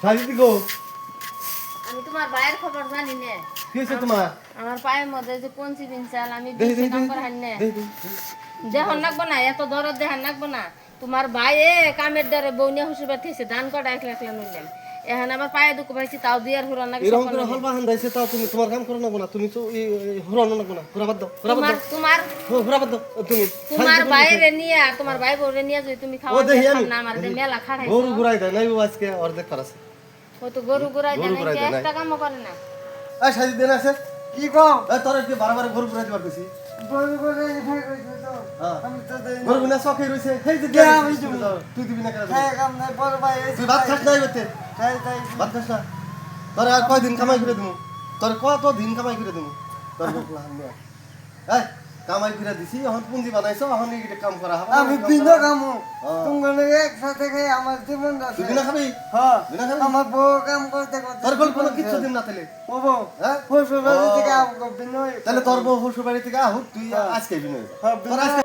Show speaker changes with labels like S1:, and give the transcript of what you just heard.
S1: সাজিদি গো
S2: আমি তোমার ভাইয়ের খবর জানি না।
S1: কি হইছে তোমার?
S2: আমার পায়ের মধ্যে যে কোনচি বিনচাল আমি
S1: দেখি
S2: বিনচি কাম করে হান্নে দেহন লাগবো না, এত দরদ দেহান লাগবো না। তোমার ভাইয়ে কামের দ্বারে বউনিয়া হুসুর বাড়ি থেকে ধান কটা একলা একলা নইলেন। এখন আমার পায়ে দুঃখ পাইছি, তাও বিয়ার হুরান লাগে।
S1: এরকম করে হল বাহান দাইছে তাও তুমি তোমার কাম করো না গোনা, তুমি তো হুরানো না গোনা, হুরাবাদ দাও, হুরাবাদ
S2: তোমার
S1: দাও,
S2: তোমার
S1: হুরাবাদ দাও তুমি।
S2: তোমার ভাইয়ের নিয়ে আর তোমার ভাই বউরে নিয়ে যদি তুমি খাওয়া না আমার যে মেলা খাড়াই
S1: গরু গুড়াই দেয় নাই আজকে অর্ধেক করাছে।
S2: ও তো গরু গুড়াই দেয় না, একটা কামও করে না।
S1: এই সাজি দেন আছে
S3: কি কও
S1: এই তোর কি বারবার গরু গুড়াই দিবার কইছি?
S3: বড় করে খাই কইছো তো
S1: হ্যাঁ
S3: আমি তো দেই
S1: গরু গুনা শখে রইছে, হেই যে
S3: কে আমি দিবি?
S1: তুই দিবি না কেন?
S3: খাই কাম নাই বড় ভাই এই
S1: তুই ভাত খাস নাই বতে?
S3: খাই তাই
S1: ভাত খাস না? তোর আর কয়দিন কামাই করে দিমু? তোর কত দিন কামাই করে দিমু? তোর বকলা হামনে এই কামাই করে দিছি, এখন পুঁজি বানাইছো, এখন এই কাম করা হবে।
S3: আমি বিনা কামু তুমি একসাথে খাই আমার জীবন আছে।
S1: তুই বিনা খাবি?
S3: হ্যাঁ
S1: বিনা খাবি?
S3: আমার বউ কাম করতে করতে
S1: তোর বল কোনো কিচ্ছু দিন না তাহলে।
S3: ও বউ
S1: হ্যাঁ?
S3: শ্বশুর বাড়ি থেকে আমাকে বিনয়
S1: তাহলে তোর বউ শ্বশুর বাড়ি থেকে আহুক, তুই আজকে বিনয়।
S3: হ্যাঁ,
S1: তোর আজকে